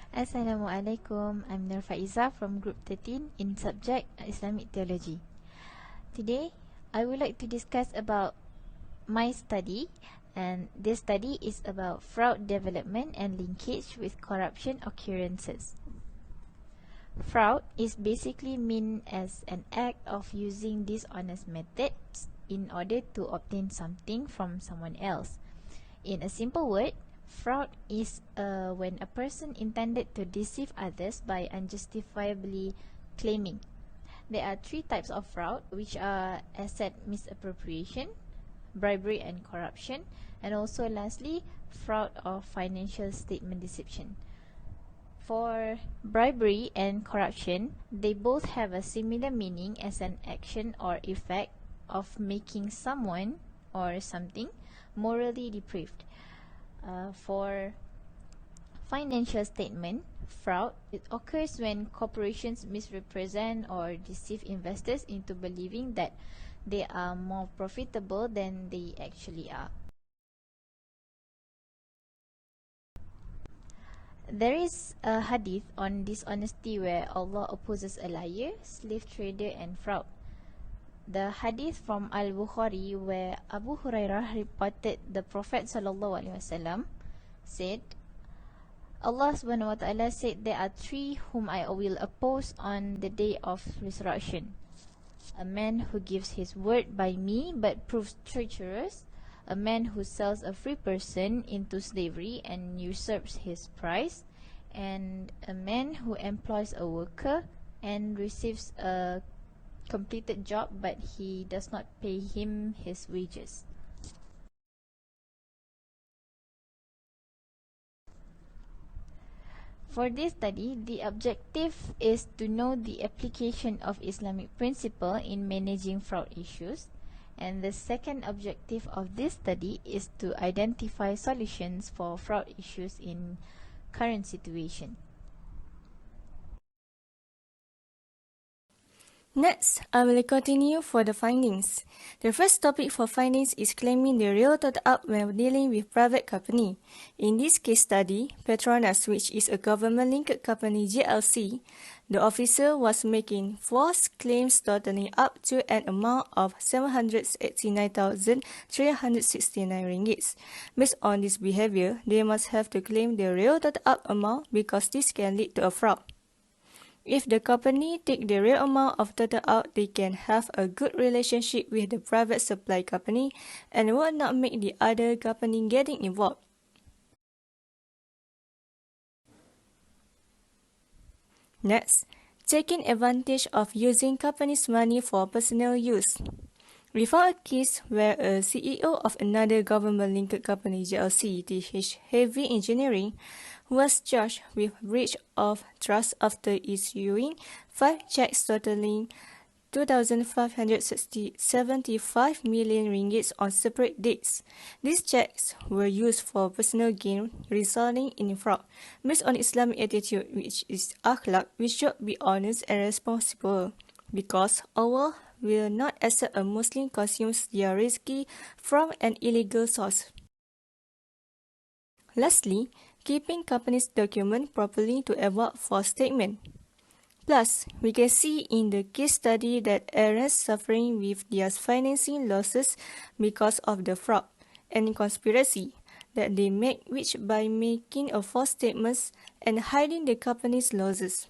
Assalamualaikum, I'm FAIZAH from Group 13 in subject Islamic Theology. Today, I would like to discuss about my study, and this study is about fraud development and linkage with corruption occurrences. Fraud is basically meant as an act of using dishonest methods in order to obtain something from someone else. In a simple word, fraud is when a person intended to deceive others by unjustifiably claiming. There are three types of fraud, which are asset misappropriation, bribery and corruption, and also lastly, fraud or financial statement deception. For bribery and corruption, they both have a similar meaning as an action or effect of making someone or something morally depraved. For financial statement fraud, it occurs when corporations misrepresent or deceive investors into believing that they are more profitable than they actually are. There is a hadith on dishonesty where Allah opposes a liar, slave trader and fraud. The hadith from Al-Bukhari where Abu Hurairah reported the Prophet ﷺ said, Allah subhanahu wa ta'ala said, there are three whom I will oppose on the day of resurrection. A man who gives his word by me but proves treacherous, a man who sells a free person into slavery and usurps his price, and a man who employs a worker and receives a completed job but he does not pay him his wages. For this study, the objective is to know the application of Islamic principle in managing fraud issues, and the second objective of this study is to identify solutions for fraud issues in current situation. Next, I will continue for the findings. The first topic for findings is claiming the real total up when dealing with private company. In this case study, Petronas, which is a government-linked company GLC, the officer was making false claims totaling up to an amount of 789,369 ringgit. Based on this behavior, they must have to claim the real total up amount because this can lead to a fraud. If the company take the real amount of total out, they can have a good relationship with the private supply company and will not make the other company getting involved. Next, taking advantage of using company's money for personal use. We found a case where a CEO of another government-linked company, GLC, TH Heavy Engineering, was charged with breach of trust after issuing 5 checks totaling 2,575 million ringgit on separate dates. These checks were used for personal gain, resulting in fraud. Based on Islamic attitude, which is akhlaq, we should be honest and responsible, because Allah will not accept a Muslim consumes their rizki from an illegal source. Lastly, keeping company's document properly to avoid false statement. Plus, we can see in the case study that errors suffering with their financing losses because of the fraud and conspiracy that they make, which by making a false statements and hiding the company's losses.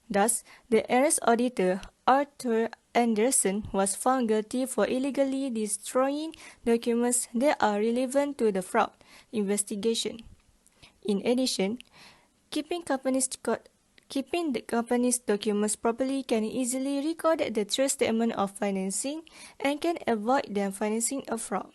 Thus, the errors auditor, Arthur Anderson, was found guilty for illegally destroying documents that are relevant to the fraud investigation. In addition, keeping the company's documents properly can easily record the true statement of financing and can avoid them financing a fraud.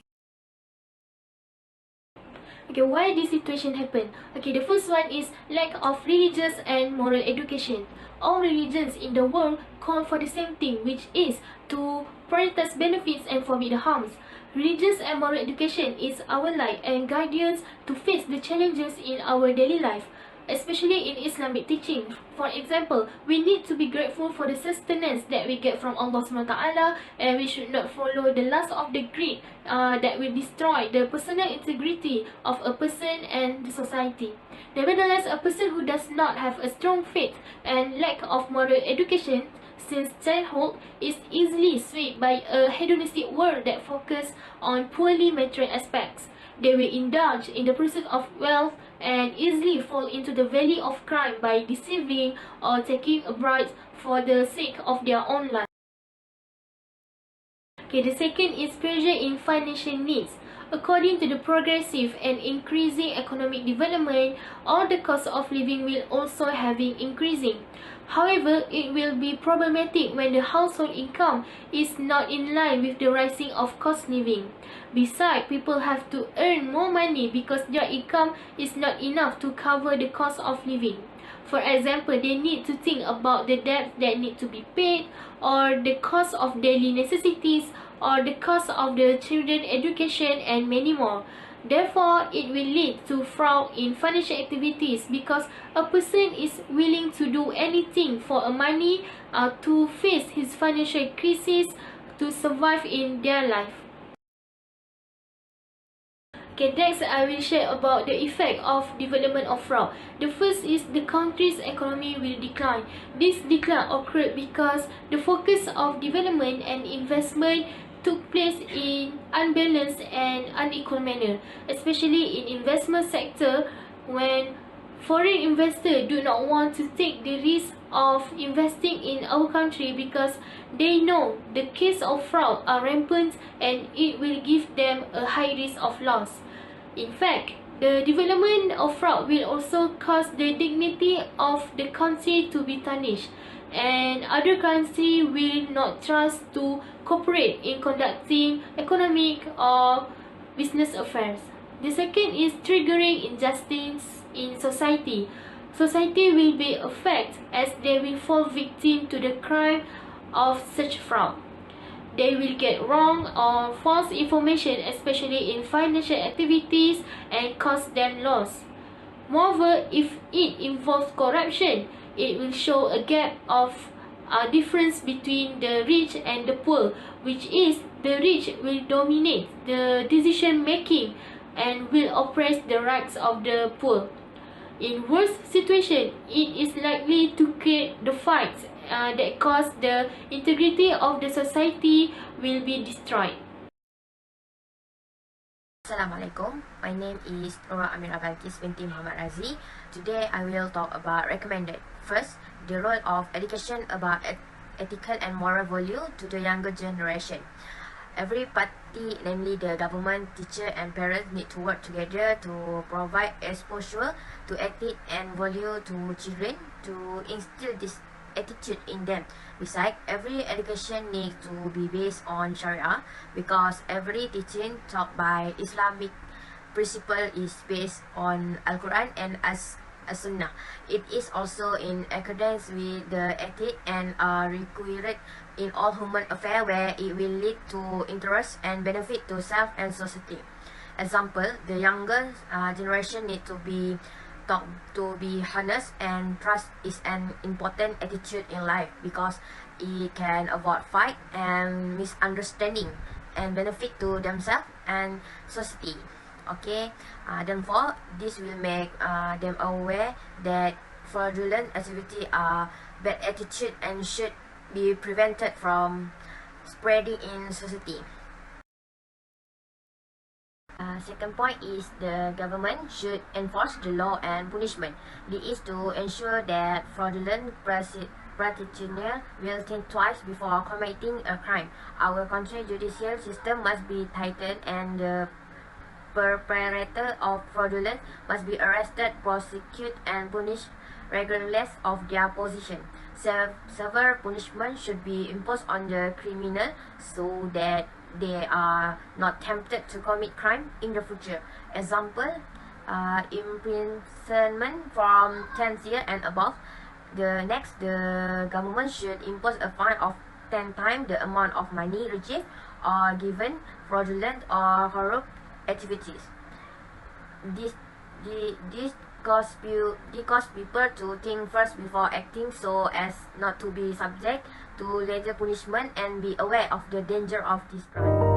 Okay, why this situation happened? Okay, the first one is lack of religious and moral education. All religions in the world call for the same thing, which is to prioritize benefits and forbid harms. Religious and moral education is our light and guide us to face the challenges in our daily life. especially in Islamic teaching. For example, we need to be grateful for the sustenance that we get from Allah SWT, and we should not follow the lust of the greed that will destroy the personal integrity of a person and the society. Nevertheless, a person who does not have a strong faith and lack of moral education since childhood is easily swayed by a hedonistic world that focuses on purely material aspects. They will indulge in the pursuit of wealth and easily fall into the valley of crime by deceiving or taking a bribe for the sake of their own life. Okay, the second is pressure in financial needs. According to the progressive and increasing economic development, all the cost of living will also have been increasing. However, it will be problematic when the household income is not in line with the rising of cost living. Besides, people have to earn more money because their income is not enough to cover the cost of living. For example, they need to think about the debts that need to be paid, or the cost of daily necessities, or the cost of the children's education, and many more. Therefore, it will lead to fraud in financial activities because a person is willing to do anything for a money to face his financial crisis to survive in their life. Okay, next I will share about the effect of development of fraud. The first is the country's economy will decline. This decline occurred because the focus of development and investment took place in unbalanced and unequal manner, especially in investment sector when foreign investors do not want to take the risk of investing in our country because they know the case of fraud are rampant and it will give them a high risk of loss. In fact, the development of fraud will also cause the dignity of the country to be tarnished, and other countries will not trust to cooperate in conducting economic or business affairs. The second is triggering injustice in society. Society will be affected as they will fall victim to the crime of such fraud. They will get wrong or false information, especially in financial activities, and cause them loss. Moreover, if it involves corruption, it will show a gap of difference between the rich and the poor, which is the rich will dominate the decision making and will oppress the rights of the poor. In worst situation, it is likely to create the fights that cause the integrity of the society will be destroyed. Assalamualaikum. My name is NURUL BALQHIS binti Muhammad RADZI. Today I will talk about recommended. First, the role of education about ethical and moral value to the younger generation. Every party, namely the government, teacher and parents, need to work together to provide exposure to ethics and value to children to instill this attitude in them. Besides, every education needs to be based on Sharia because every teaching taught by Islamic principle is based on Al-Quran and As-Sunnah. It is also in accordance with the ethic and required in all human affairs where it will lead to interest and benefit to self and society. Example, the younger generation need to be taught to be honest, and trust is an important attitude in life because it can avoid fight and misunderstanding and benefit to themselves and society. Okay, therefore this will make them aware that fraudulent activity are bad attitude and should be prevented from spreading in society. Second point is the government should enforce the law and punishment. This is to ensure that fraudulent practitioners will think twice before committing a crime. Our country's judicial system must be tightened, and the perpetrator of fraudulence must be arrested, prosecuted, and punished regardless of their position. Severe punishment should be imposed on the criminal so that they are not tempted to commit crime in the future. Example, imprisonment from 10 years and above. The government should impose a fine of 10 times the amount of money received or given fraudulent or corrupt activities. This cause people to think first before acting so as not to be subject to later punishment and be aware of the danger of this crime.